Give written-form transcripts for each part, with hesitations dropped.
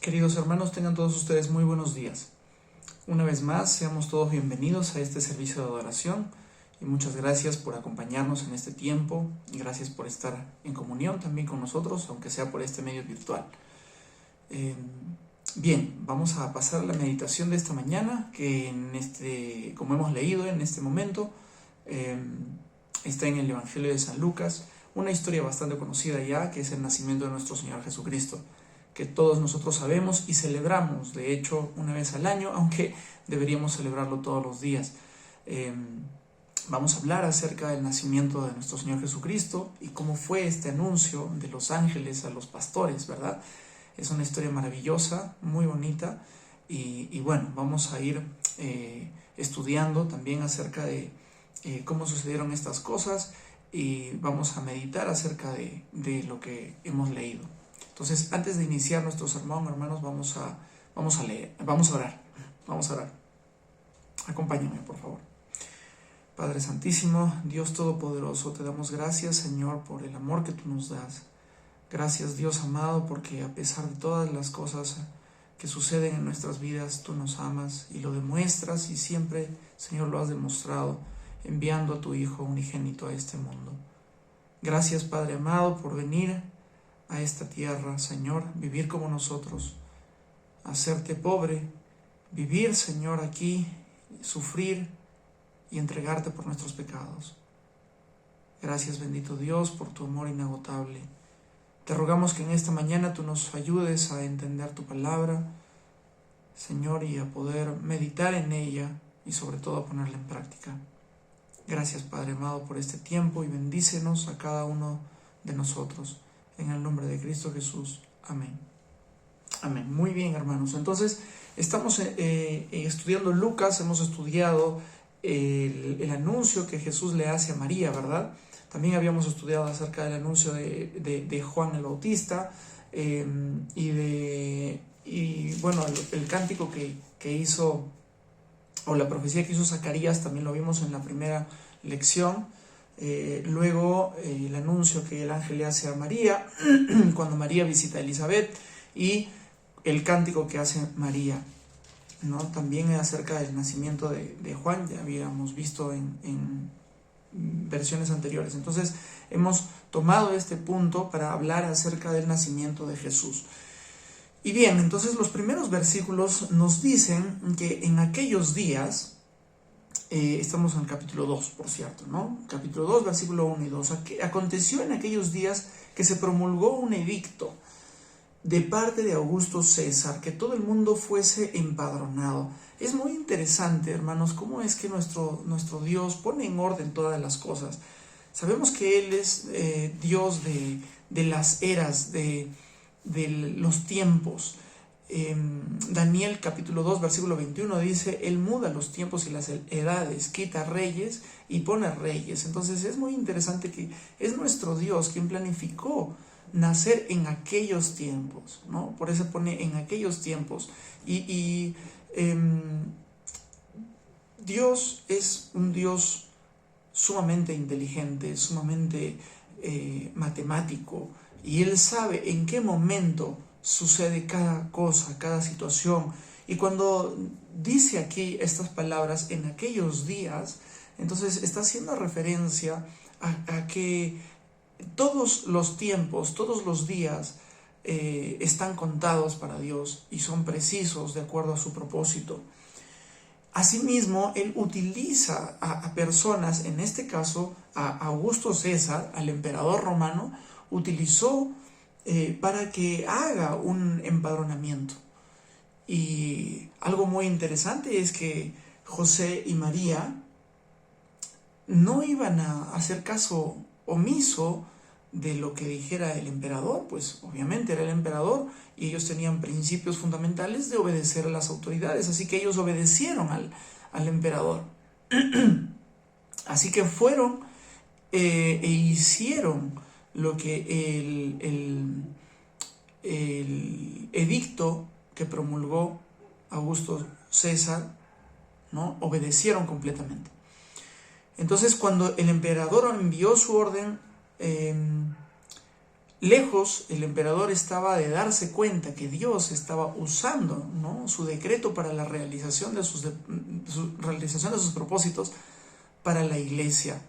Queridos hermanos, tengan todos ustedes muy buenos días. Una vez más, seamos todos bienvenidos a este servicio de adoración y muchas gracias por acompañarnos en este tiempo y gracias por estar en comunión también con nosotros, aunque sea por este medio virtual. Bien, vamos a pasar a la meditación de esta mañana, que como hemos leído en este momento, está en el Evangelio de San Lucas, una historia bastante conocida ya, que es el nacimiento de nuestro Señor Jesucristo, que todos nosotros sabemos y celebramos, de hecho, una vez al año, aunque deberíamos celebrarlo todos los días. Vamos a hablar acerca del nacimiento de nuestro Señor Jesucristo y cómo fue este anuncio de los ángeles a los pastores, ¿verdad? Es una historia maravillosa, muy bonita, y bueno, vamos a ir estudiando también acerca de cómo sucedieron estas cosas y vamos a meditar acerca de lo que hemos leído. Entonces, antes de iniciar nuestro sermón, hermanos, vamos a orar. Acompáñenme, por favor. Padre Santísimo, Dios Todopoderoso, te damos gracias, Señor, por el amor que tú nos das. Gracias, Dios amado, porque a pesar de todas las cosas que suceden en nuestras vidas, tú nos amas y lo demuestras y siempre, Señor, lo has demostrado, enviando a tu Hijo unigénito a este mundo. Gracias, Padre amado, por venir a esta tierra, Señor, vivir como nosotros, hacerte pobre, vivir, Señor, aquí, sufrir y entregarte por nuestros pecados. Gracias, bendito Dios, por tu amor inagotable. Te rogamos que en esta mañana tú nos ayudes a entender tu palabra, Señor, y a poder meditar en ella y sobre todo a ponerla en práctica. Gracias, Padre amado, por este tiempo y bendícenos a cada uno de nosotros. En el nombre de Cristo Jesús. Amén. Amén. Muy bien, hermanos. Entonces, estamos estudiando Lucas, hemos estudiado el anuncio que Jesús le hace a María, ¿verdad? También habíamos estudiado acerca del anuncio de Juan el Bautista y bueno, el cántico que hizo, o la profecía que hizo Zacarías, también lo vimos en la primera lección. Luego el anuncio que el ángel le hace a María cuando María visita a Elizabeth y el cántico que hace María, ¿no? También acerca del nacimiento de Juan, ya habíamos visto en versiones anteriores. Entonces hemos tomado este punto para hablar acerca del nacimiento de Jesús. Y bien, entonces los primeros versículos nos dicen que en aquellos días, estamos en el capítulo 2, por cierto, ¿no? Capítulo 2, versículo 1 y 2. Aconteció en aquellos días que se promulgó un edicto de parte de Augusto César, que todo el mundo fuese empadronado. Es muy interesante, hermanos, cómo es que nuestro Dios pone en orden todas las cosas. Sabemos que Él es Dios de las eras, de los tiempos. Daniel capítulo 2 versículo 21 dice: Él muda los tiempos y las edades, quita reyes y pone reyes. Entonces es muy interesante que es nuestro Dios quien planificó nacer en aquellos tiempos, ¿no? Por eso pone en aquellos tiempos. Dios es un Dios sumamente inteligente, sumamente matemático, y Él sabe en qué momento sucede cada cosa, cada situación. Y cuando dice aquí estas palabras, en aquellos días, entonces está haciendo referencia a que todos los tiempos, todos los días están contados para Dios y son precisos de acuerdo a su propósito. Asimismo, Él utiliza a personas, en este caso a Augusto César, al emperador romano, utilizó para que haga un empadronamiento. Y algo muy interesante es que José y María no iban a hacer caso omiso de lo que dijera el emperador, pues obviamente era el emperador y ellos tenían principios fundamentales de obedecer a las autoridades, así que ellos obedecieron al emperador. Así que fueron e hicieron lo que el edicto que promulgó Augusto César, ¿no? Obedecieron completamente. Entonces, cuando el emperador envió su orden, Lejos, el emperador estaba de darse cuenta que Dios estaba usando, ¿no?, su decreto para la realización de sus propósitos para la iglesia.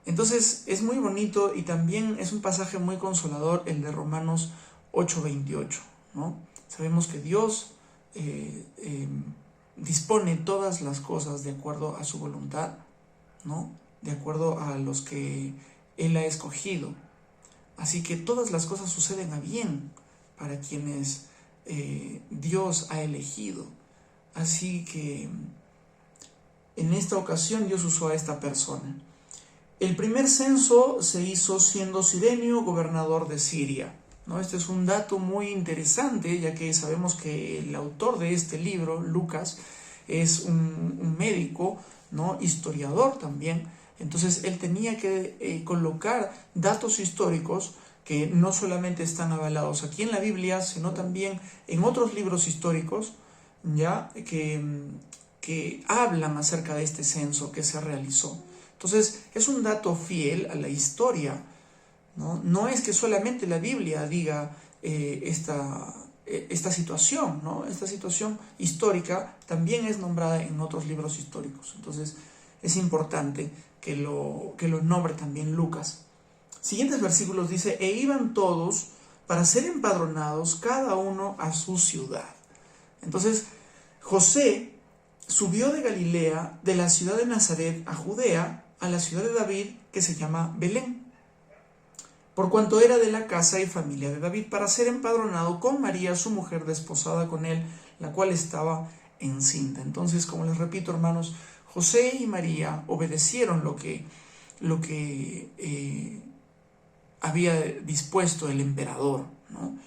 Entonces es muy bonito y también es un pasaje muy consolador el de Romanos 8:28, ¿no? Sabemos que Dios dispone todas las cosas de acuerdo a su voluntad, ¿no?, de acuerdo a los que Él ha escogido. Así que todas las cosas suceden a bien para quienes Dios ha elegido. Así que en esta ocasión Dios usó a esta persona. El primer censo se hizo siendo Cirenio gobernador de Siria, ¿no? Este es un dato muy interesante, ya que sabemos que el autor de este libro, Lucas, es un médico, ¿no?, historiador también. Entonces él tenía que colocar datos históricos que no solamente están avalados aquí en la Biblia, sino también en otros libros históricos, ya que hablan acerca de este censo que se realizó. Entonces es un dato fiel a la historia, ¿no? No es que solamente la Biblia diga esta situación, ¿no? Esta situación histórica también es nombrada en otros libros históricos. Entonces es importante que lo nombre también Lucas. Siguientes versículos dice: e iban todos para ser empadronados, cada uno a su ciudad. Entonces José subió de Galilea, de la ciudad de Nazaret a Judea, a la ciudad de David, que se llama Belén, por cuanto era de la casa y familia de David, para ser empadronado con María, su mujer, desposada con él, la cual estaba encinta. Entonces, como les repito, hermanos, José y María obedecieron lo que había dispuesto el emperador, ¿no?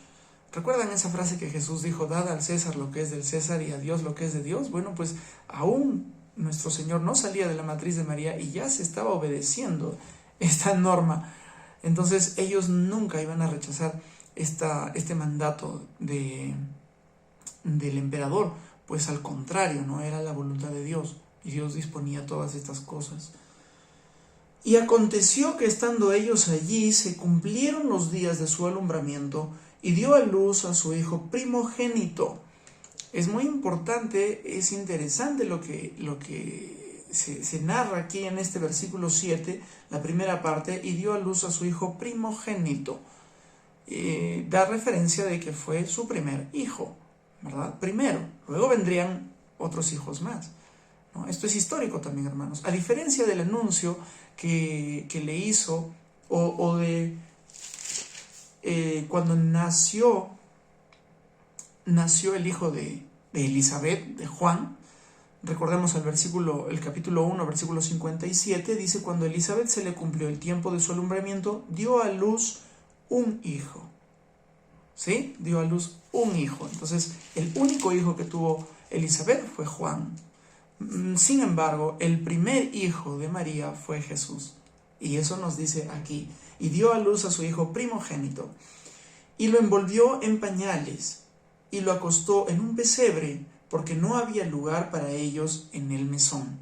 ¿Recuerdan esa frase que Jesús dijo: dad al César lo que es del César y a Dios lo que es de Dios? Bueno, pues aún nuestro Señor no salía de la matriz de María y ya se estaba obedeciendo esta norma. Entonces ellos nunca iban a rechazar este mandato del emperador, pues al contrario, no era la voluntad de Dios y Dios disponía todas estas cosas. Y aconteció que estando ellos allí se cumplieron los días de su alumbramiento y dio a luz a su hijo primogénito. Es muy importante, es interesante lo que se narra aquí en este versículo 7, la primera parte: y dio a luz a su hijo primogénito. Da referencia de que fue su primer hijo, ¿verdad? Primero, luego vendrían otros hijos más, ¿no? Esto es histórico también, hermanos. A diferencia del anuncio que le hizo, o de cuando nació el hijo de Elizabeth, de Juan. Recordemos el capítulo 1, versículo 57, dice: cuando a Elizabeth se le cumplió el tiempo de su alumbramiento, dio a luz un hijo. ¿Sí? Dio a luz un hijo. Entonces, el único hijo que tuvo Elizabeth fue Juan. Sin embargo, el primer hijo de María fue Jesús. Y eso nos dice aquí: y dio a luz a su hijo primogénito, y lo envolvió en pañales, y lo acostó en un pesebre, porque no había lugar para ellos en el mesón.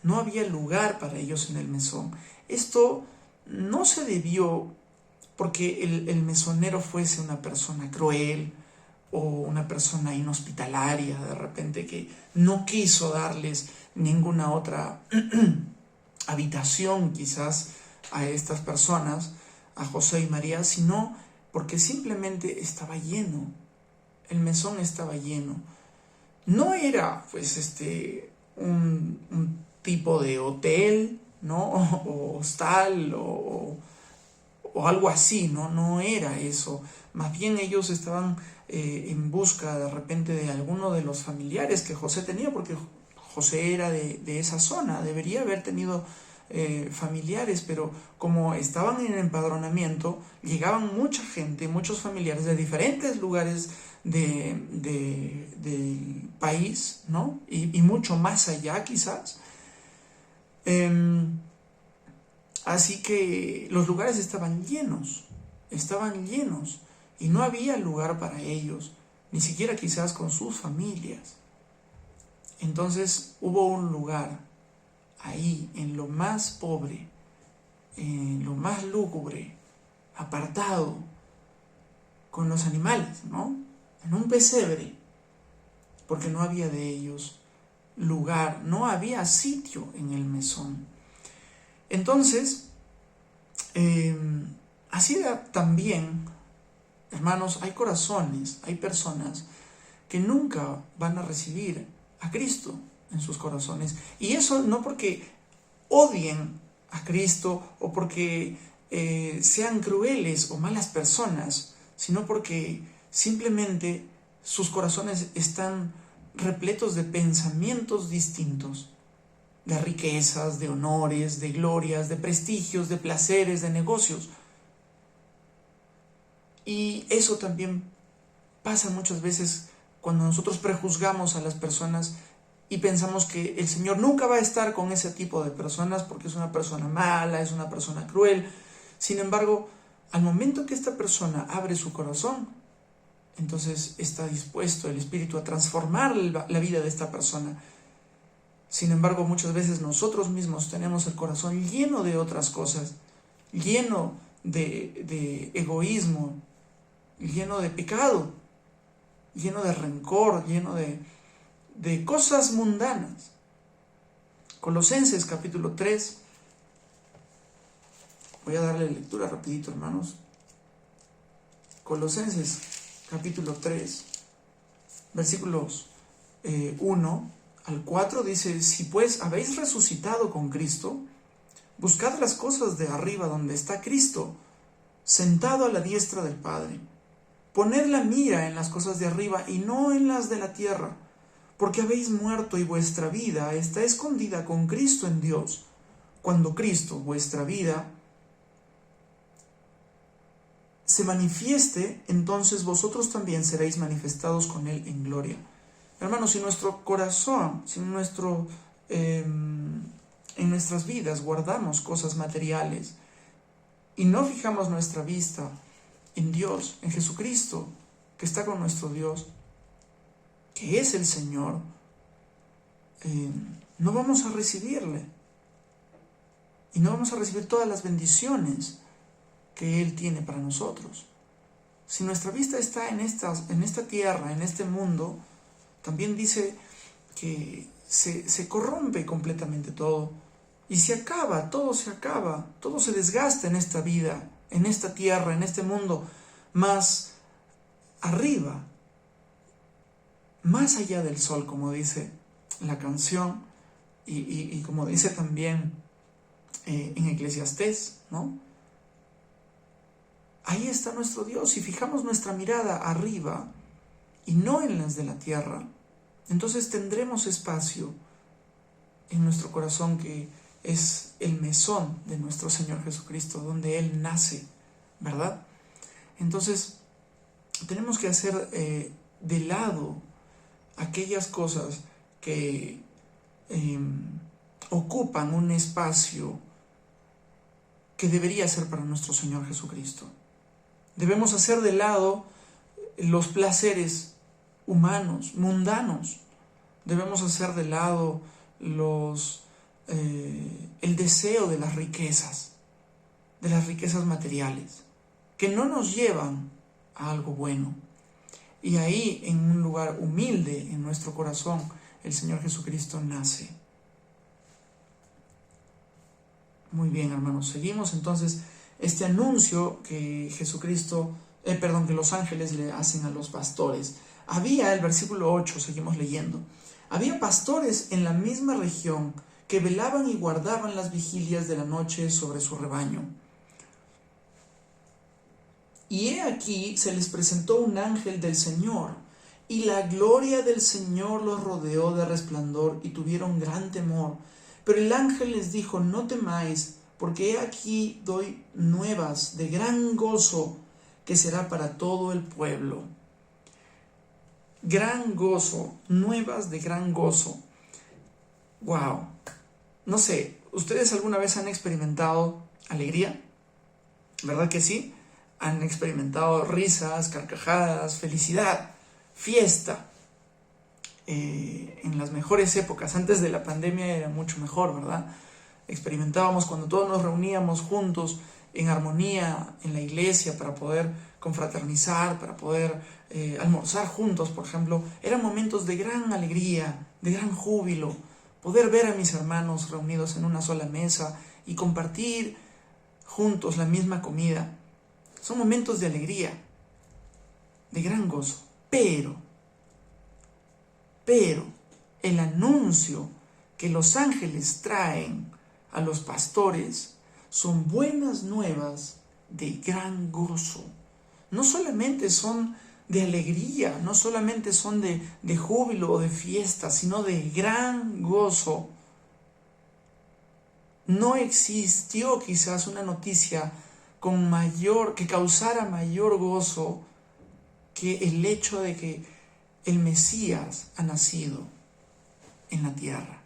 No había lugar para ellos en el mesón. Esto no se debió porque el mesonero fuese una persona cruel o una persona inhospitalaria, de repente, que no quiso darles ninguna otra habitación quizás a estas personas, a José y María, sino porque simplemente estaba lleno. El mesón estaba lleno. No era pues un tipo de hotel, ¿no? o hostal o algo así, no era eso. Más bien ellos estaban en busca de repente de alguno de los familiares que José tenía, porque José era de esa zona, debería haber tenido familiares, pero como estaban en el empadronamiento, llegaban mucha gente, muchos familiares de diferentes lugares del país, ¿no? Y mucho más allá quizás. Así que los lugares estaban llenos, y no había lugar para ellos, ni siquiera quizás con sus familias. Entonces hubo un lugar ahí, en lo más pobre, en lo más lúgubre, apartado, con los animales, ¿no? En un pesebre, porque no había de ellos lugar, no había sitio en el mesón. Entonces, así también, hermanos, hay corazones, hay personas que nunca van a recibir a Cristo en sus corazones. Y eso no porque odien a Cristo o porque sean crueles o malas personas, sino porque simplemente sus corazones están repletos de pensamientos distintos, de riquezas, de honores, de glorias, de prestigios, de placeres, de negocios. Y eso también pasa muchas veces cuando nosotros prejuzgamos a las personas y pensamos que el Señor nunca va a estar con ese tipo de personas porque es una persona mala, es una persona cruel. Sin embargo, al momento que esta persona abre su corazón, entonces está dispuesto el Espíritu a transformar la vida de esta persona. Sin embargo, muchas veces nosotros mismos tenemos el corazón lleno de otras cosas, lleno de egoísmo, lleno de pecado, lleno de rencor, lleno de cosas mundanas. Colosenses capítulo 3. Voy a darle lectura rapidito, hermanos. Colosenses capítulo 3, versículos 1 al 4 dice: si pues habéis resucitado con Cristo, buscad las cosas de arriba donde está Cristo, sentado a la diestra del Padre. Poned la mira en las cosas de arriba y no en las de la tierra, porque habéis muerto y vuestra vida está escondida con Cristo en Dios. Cuando Cristo, vuestra vida, se manifieste, entonces vosotros también seréis manifestados con Él en gloria. Hermanos, si nuestro corazón, si en nuestras vidas guardamos cosas materiales y no fijamos nuestra vista en Dios, en Jesucristo, que está con nuestro Dios, que es el Señor, no vamos a recibirle y no vamos a recibir todas las bendiciones que Él tiene para nosotros. Si nuestra vista está en esta tierra, en este mundo, también dice que se corrompe completamente todo y se acaba, todo se desgasta en esta vida, en esta tierra, en este mundo, más arriba, más allá del sol, como dice la canción y como dice también en Eclesiastés, ¿no? Ahí está nuestro Dios. Si fijamos nuestra mirada arriba y no en las de la tierra, entonces tendremos espacio en nuestro corazón, que es el mesón de nuestro Señor Jesucristo, donde Él nace, ¿verdad? Entonces tenemos que hacer de lado aquellas cosas que ocupan un espacio que debería ser para nuestro Señor Jesucristo. Debemos hacer de lado los placeres humanos, mundanos. Debemos hacer de lado el deseo de las riquezas materiales, que no nos llevan a algo bueno. Y ahí, en un lugar humilde en nuestro corazón, el Señor Jesucristo nace. Muy bien, hermanos, seguimos entonces este anuncio que que los ángeles le hacen a los pastores. Había, el versículo 8, seguimos leyendo, había pastores en la misma región que velaban y guardaban las vigilias de la noche sobre su rebaño. Y he aquí se les presentó un ángel del Señor, y la gloria del Señor los rodeó de resplandor, y tuvieron gran temor. Pero el ángel les dijo: no temáis, porque he aquí doy nuevas de gran gozo, que será para todo el pueblo. Gran gozo, nuevas de gran gozo. Wow. No sé, ¿ustedes alguna vez han experimentado alegría? ¿Verdad que sí? Han experimentado risas, carcajadas, felicidad, fiesta. En las mejores épocas, antes de la pandemia era mucho mejor, ¿verdad? Experimentábamos cuando todos nos reuníamos juntos en armonía en la iglesia, para poder confraternizar, para poder almorzar juntos, por ejemplo, eran momentos de gran alegría, de gran júbilo. Poder ver a mis hermanos reunidos en una sola mesa y compartir juntos la misma comida, son momentos de alegría, de gran gozo. Pero el anuncio que los ángeles traen a los pastores son buenas nuevas de gran gozo. No solamente son de alegría, no solamente son de júbilo o de fiesta, sino de gran gozo. No existió quizás una noticia que causara mayor gozo que el hecho de que el Mesías ha nacido en la tierra,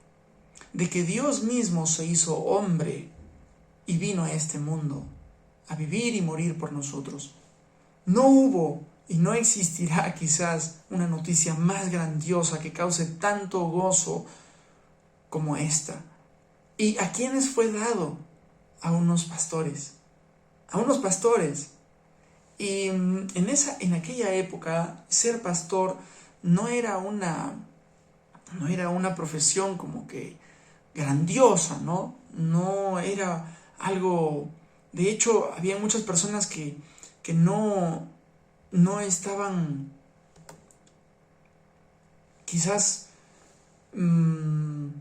de que Dios mismo se hizo hombre y vino a este mundo a vivir y morir por nosotros. No hubo y no existirá quizás una noticia más grandiosa que cause tanto gozo como esta. ¿Y a quiénes fue dado? A unos pastores. A unos pastores. Y en aquella época, ser pastor no era una profesión como que grandiosa, ¿no? No era algo... De hecho, había muchas personas que no estaban quizás... no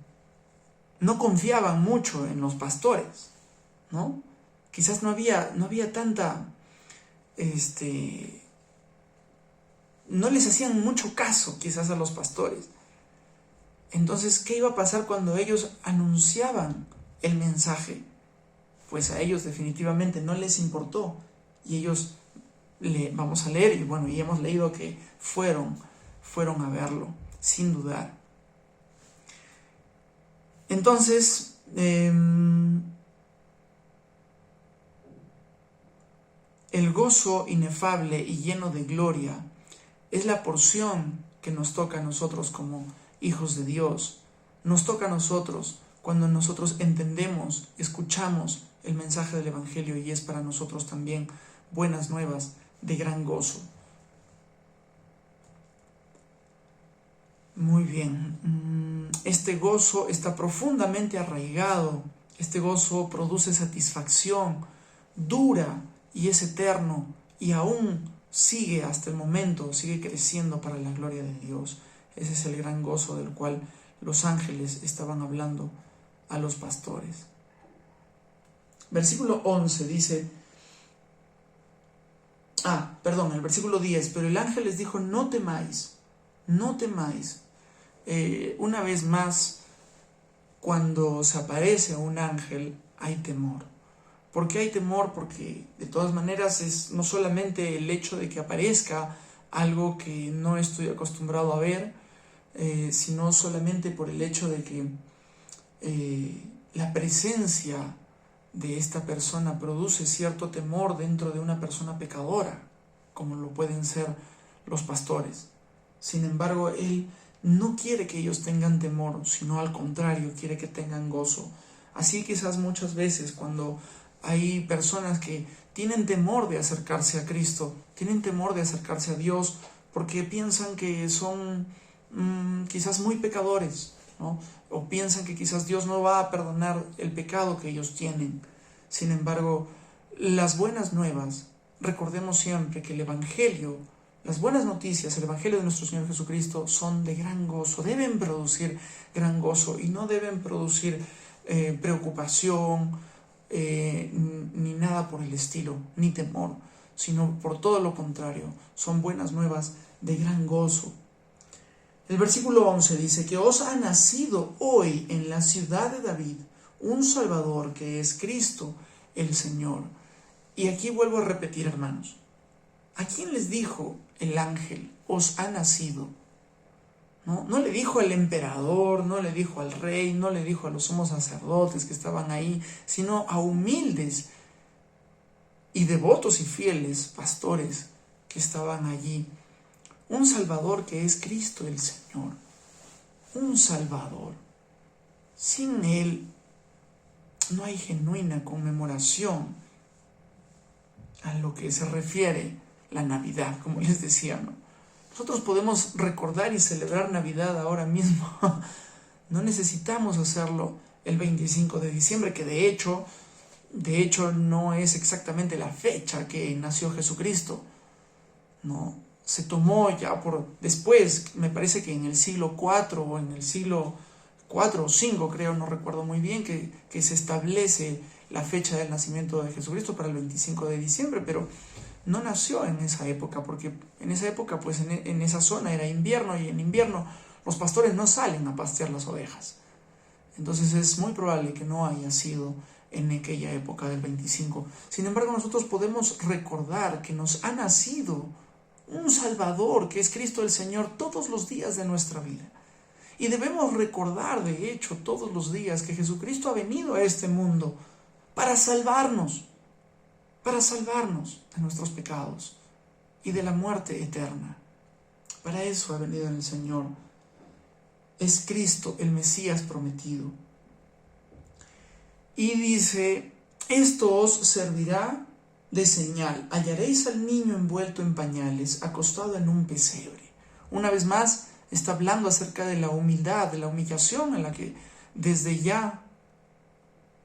confiaban mucho en los pastores, ¿no? Quizás no había tanta... no les hacían mucho caso quizás a los pastores. Entonces, ¿qué iba a pasar cuando ellos anunciaban el mensaje? Pues a ellos definitivamente no les importó. Y ellos, vamos a leer, y hemos leído que fueron a verlo, sin dudar. Entonces, el gozo inefable y lleno de gloria es la porción que nos toca a nosotros como hijos de Dios. Nos toca a nosotros cuando nosotros entendemos, escuchamos el mensaje del Evangelio, y es para nosotros también buenas nuevas de gran gozo. Muy bien, este gozo está profundamente arraigado, este gozo produce satisfacción, dura y es eterno, y aún sigue hasta el momento, sigue creciendo para la gloria de Dios. Ese es el gran gozo del cual los ángeles estaban hablando a los pastores. Versículo 11 dice, el versículo 10, pero el ángel les dijo, no temáis. Una vez más, cuando se aparece un ángel, hay temor. ¿Por qué hay temor? Porque de todas maneras es no solamente el hecho de que aparezca algo que no estoy acostumbrado a ver, sino solamente por el hecho de que la presencia de esta persona produce cierto temor dentro de una persona pecadora, como lo pueden ser los pastores. Sin embargo, Él no quiere que ellos tengan temor, sino al contrario, quiere que tengan gozo. Así quizás muchas veces cuando hay personas que tienen temor de acercarse a Cristo, tienen temor de acercarse a Dios, porque piensan que son quizás muy pecadores, ¿no? O piensan que quizás Dios no va a perdonar el pecado que ellos tienen. Sin embargo, las buenas nuevas, recordemos siempre que el Evangelio, las buenas noticias, el Evangelio de nuestro Señor Jesucristo son de gran gozo, deben producir gran gozo y no deben producir preocupación ni nada por el estilo, ni temor, sino por todo lo contrario, son buenas nuevas de gran gozo. El versículo 11 dice que os ha nacido hoy en la ciudad de David un Salvador, que es Cristo el Señor. Y aquí vuelvo a repetir, hermanos, ¿a quién les dijo el ángel, os ha nacido? No le dijo al emperador, no le dijo al rey, no le dijo a los sumos sacerdotes que estaban ahí, sino a humildes y devotos y fieles pastores que estaban allí. Un Salvador que es Cristo el Señor. Un Salvador. Sin Él no hay genuina conmemoración a lo que se refiere la Navidad, como les decía, ¿no? Nosotros podemos recordar y celebrar Navidad ahora mismo. No necesitamos hacerlo el 25 de diciembre, que de hecho no es exactamente la fecha que nació Jesucristo. No, se tomó ya por después, me parece que en el siglo IV o en el siglo IV o V, creo, no recuerdo muy bien, que se establece la fecha del nacimiento de Jesucristo para el 25 de diciembre, pero no nació en esa época, porque en esa época, pues en esa zona era invierno, y en invierno los pastores no salen a pastear las ovejas. Entonces es muy probable que no haya sido en aquella época del 25. Sin embargo, nosotros podemos recordar que nos ha nacido un Salvador, que es Cristo el Señor, todos los días de nuestra vida. Y debemos recordar, de hecho, todos los días que Jesucristo ha venido a este mundo para salvarnos de nuestros pecados y de la muerte eterna. Para eso ha venido el Señor. Es Cristo, el Mesías prometido. Y dice, esto os servirá de señal. Hallaréis al niño envuelto en pañales, acostado en un pesebre. Una vez más, está hablando acerca de la humildad, de la humillación en la que desde ya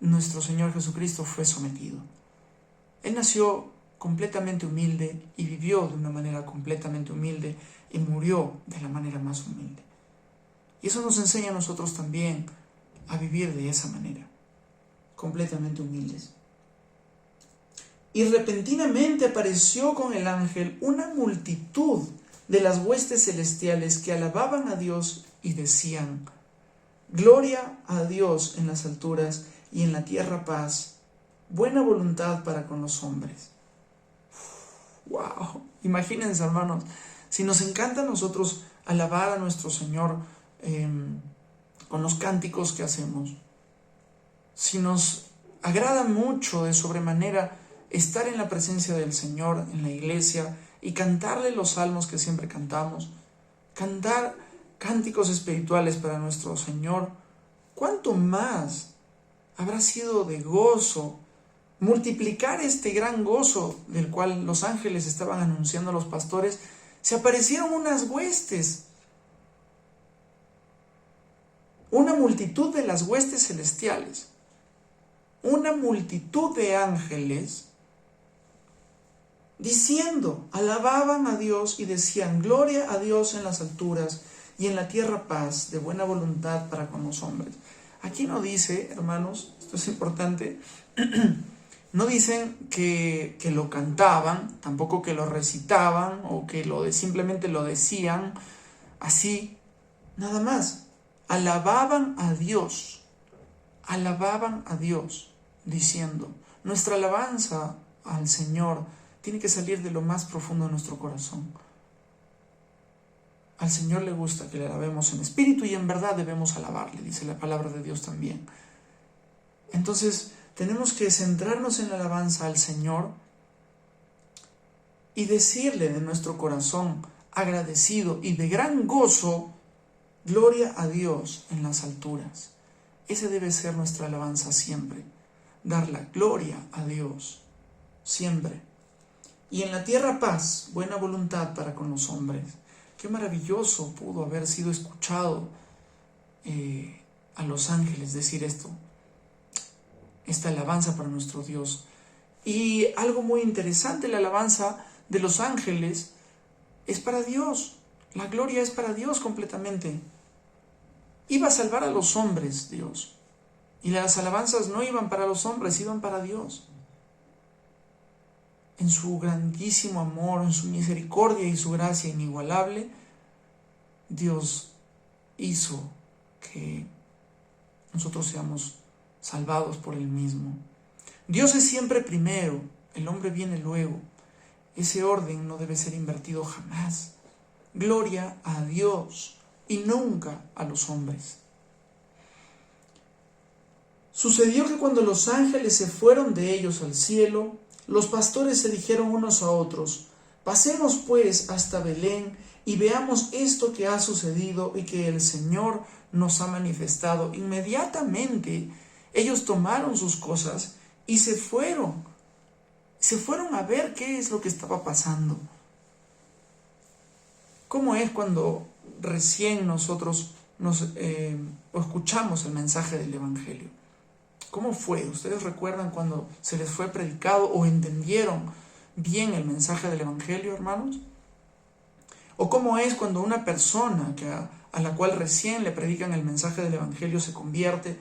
nuestro Señor Jesucristo fue sometido. Él nació completamente humilde y vivió de una manera completamente humilde y murió de la manera más humilde. Y eso nos enseña a nosotros también a vivir de esa manera, completamente humildes. Y repentinamente apareció con el ángel una multitud de las huestes celestiales que alababan a Dios y decían: Gloria a Dios en las alturas y en la tierra paz, buena voluntad para con los hombres. ¡Wow! Imagínense, hermanos, si nos encanta a nosotros alabar a nuestro Señor con los cánticos que hacemos, si nos agrada mucho de sobremanera estar en la presencia del Señor en la iglesia y cantarle los salmos que siempre cantamos, cantar cánticos espirituales para nuestro Señor, ¿cuánto más habrá sido de gozo multiplicar este gran gozo del cual los ángeles estaban anunciando a los pastores? Se aparecieron unas huestes, una multitud de las huestes celestiales, una multitud de ángeles diciendo, alababan a Dios y decían: Gloria a Dios en las alturas y en la tierra paz, de buena voluntad para con los hombres. Aquí no dice, hermanos, esto es importante, no dicen que lo cantaban, tampoco que lo recitaban o que simplemente lo decían así, nada más. Alababan a Dios, diciendo, nuestra alabanza al Señor tiene que salir de lo más profundo de nuestro corazón. Al Señor le gusta que le alabemos en espíritu y en verdad debemos alabarle, dice la palabra de Dios también. Entonces, tenemos que centrarnos en la alabanza al Señor y decirle de nuestro corazón agradecido y de gran gozo: Gloria a Dios en las alturas. Esa debe ser nuestra alabanza siempre, dar la gloria a Dios siempre. Y en la tierra paz, buena voluntad para con los hombres. Qué maravilloso pudo haber sido escuchado a los ángeles decir esto, esta alabanza para nuestro Dios. Y algo muy interesante, la alabanza de los ángeles es para Dios. La gloria es para Dios completamente. Iba a salvar a los hombres, Dios. Y las alabanzas no iban para los hombres, iban para Dios. En su grandísimo amor, en su misericordia y su gracia inigualable, Dios hizo que nosotros seamos salvados por Él mismo. Dios es siempre primero, el hombre viene luego. Ese orden no debe ser invertido jamás. Gloria a Dios y nunca a los hombres. Sucedió que cuando los ángeles se fueron de ellos al cielo, los pastores se dijeron unos a otros: pasemos pues hasta Belén y veamos esto que ha sucedido y que el Señor nos ha manifestado. Inmediatamente ellos tomaron sus cosas y se fueron Se fueron a ver qué es lo que estaba pasando. ¿Cómo es cuando recién nosotros escuchamos el mensaje del Evangelio? ¿Cómo fue? ¿Ustedes recuerdan cuando se les fue predicado o entendieron bien el mensaje del Evangelio, hermanos? ¿O cómo es cuando una persona a la cual recién le predican el mensaje del Evangelio se convierte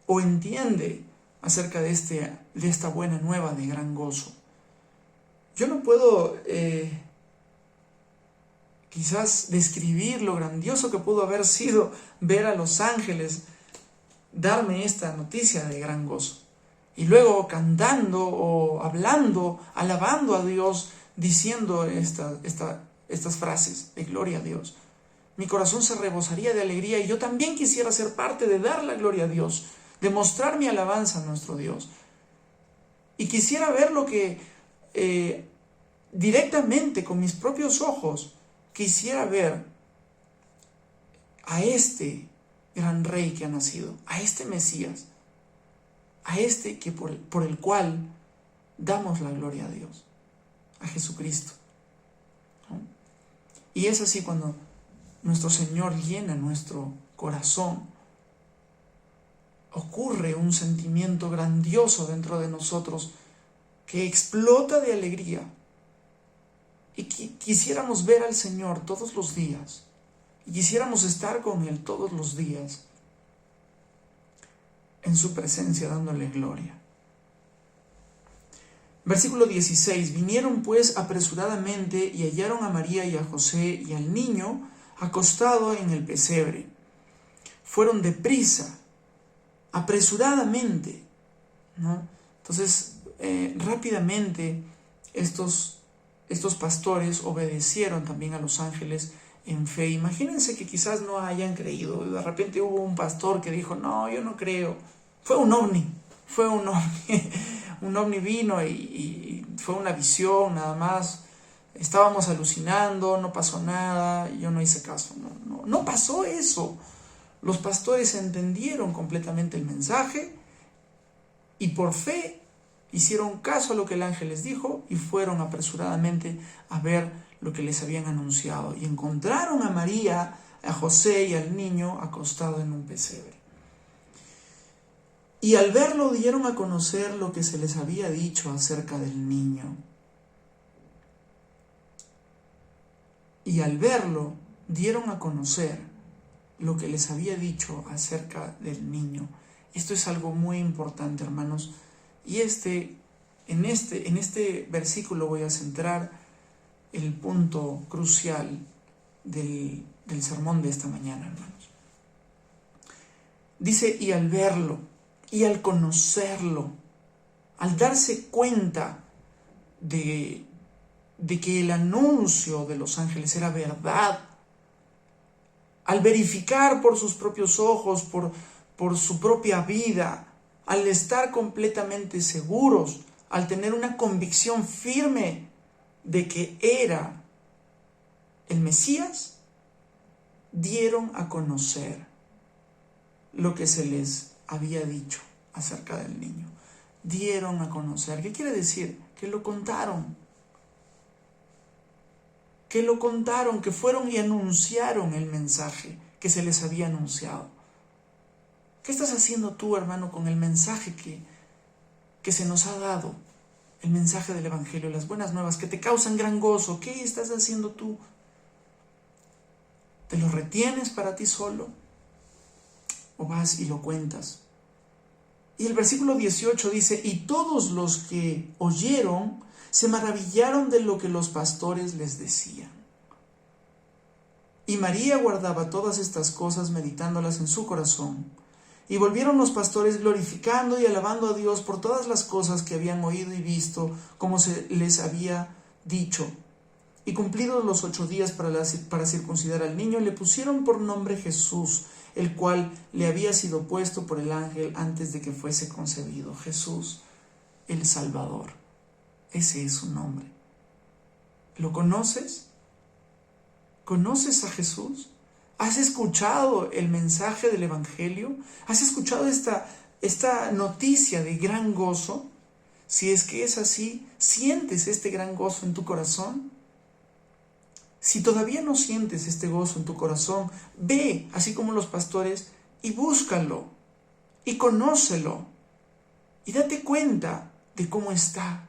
o entiende acerca de esta buena nueva de gran gozo? Yo no puedo quizás describir lo grandioso que pudo haber sido ver a los ángeles darme esta noticia de gran gozo. Y luego cantando o hablando, alabando a Dios, diciendo estas frases de gloria a Dios. Mi corazón se rebosaría de alegría y yo también quisiera ser parte de dar la gloria a Dios, de mostrar mi alabanza a nuestro Dios. Y quisiera ver lo que directamente con mis propios ojos, quisiera ver a este gran rey que ha nacido, a este Mesías, a este que por el cual damos la gloria a Dios, a Jesucristo, ¿no? Y es así cuando nuestro Señor llena nuestro corazón, ocurre un sentimiento grandioso dentro de nosotros que explota de alegría. Y quisiéramos ver al Señor todos los días. Y quisiéramos estar con Él todos los días. En su presencia dándole gloria. Versículo 16. Vinieron pues apresuradamente y hallaron a María y a José y al niño acostado en el pesebre. Fueron deprisa, apresuradamente, ¿no? Entonces, rápidamente estos pastores obedecieron también a los ángeles en fe. Imagínense que quizás no hayan creído. De repente hubo un pastor que dijo, no, yo no creo. Fue un ovni. Un ovni vino y fue una visión nada más. Estábamos alucinando, no pasó nada, yo no hice caso. No pasó eso. Los pastores entendieron completamente el mensaje y por fe hicieron caso a lo que el ángel les dijo y fueron apresuradamente a ver lo que les habían anunciado. Y encontraron a María, a José y al niño acostado en un pesebre. Y al verlo dieron a conocer lo que se les había dicho acerca del niño. Y al verlo dieron a conocer lo que les había dicho acerca del niño. Esto es algo muy importante, hermanos. Y en este versículo voy a centrar el punto crucial del sermón de esta mañana, hermanos. Dice, y al verlo, y al conocerlo, al darse cuenta de que el anuncio de los ángeles era verdad, al verificar por sus propios ojos, por su propia vida, al estar completamente seguros, al tener una convicción firme de que era el Mesías, dieron a conocer lo que se les había dicho acerca del niño. Dieron a conocer. ¿Qué quiere decir? Que lo contaron. Que fueron y anunciaron el mensaje que se les había anunciado. ¿Qué estás haciendo tú, hermano, con el mensaje que se nos ha dado? El mensaje del Evangelio, las buenas nuevas que te causan gran gozo. ¿Qué estás haciendo tú? ¿Te lo retienes para ti solo? ¿O vas y lo cuentas? Y el versículo 18 dice, y todos los que oyeron se maravillaron de lo que los pastores les decían. Y María guardaba todas estas cosas, meditándolas en su corazón. Y volvieron los pastores glorificando y alabando a Dios por todas las cosas que habían oído y visto, como se les había dicho. Y cumplidos los 8 días para circuncidar al niño, le pusieron por nombre Jesús, el cual le había sido puesto por el ángel antes de que fuese concebido. Jesús, el Salvador. Ese es su nombre. ¿Lo conoces? ¿Conoces a Jesús? ¿Has escuchado el mensaje del Evangelio? ¿Has escuchado esta noticia de gran gozo? Si es que es así, ¿sientes este gran gozo en tu corazón? Si todavía no sientes este gozo en tu corazón, ve, así como los pastores, y búscalo, y conócelo, y date cuenta de cómo está,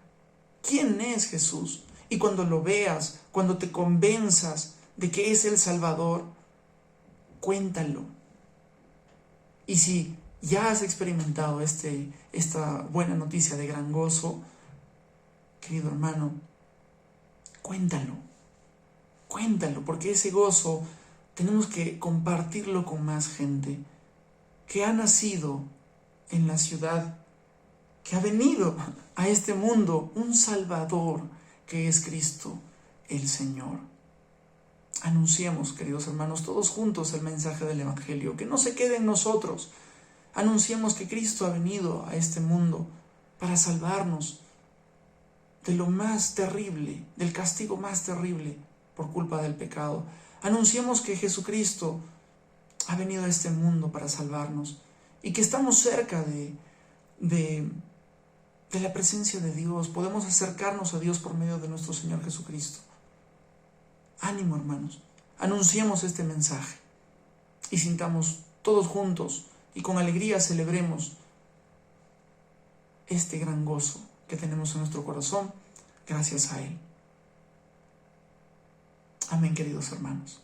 quién es Jesús. Y cuando lo veas, cuando te convenzas de que es el Salvador, cuéntalo. Y si ya has experimentado esta buena noticia de gran gozo, querido hermano, cuéntalo. Cuéntalo, porque ese gozo tenemos que compartirlo con más gente que ha nacido en la ciudad, que ha venido a este mundo un Salvador que es Cristo el Señor. Anunciemos, queridos hermanos, todos juntos el mensaje del Evangelio, que no se quede en nosotros. Anunciemos que Cristo ha venido a este mundo para salvarnos de lo más terrible, del castigo más terrible por culpa del pecado. Anunciemos que Jesucristo ha venido a este mundo para salvarnos y que estamos cerca de la presencia de Dios. Podemos acercarnos a Dios por medio de nuestro Señor Jesucristo. Ánimo, hermanos. Anunciemos este mensaje y sintamos todos juntos y con alegría celebremos este gran gozo que tenemos en nuestro corazón gracias a Él. Amén, queridos hermanos.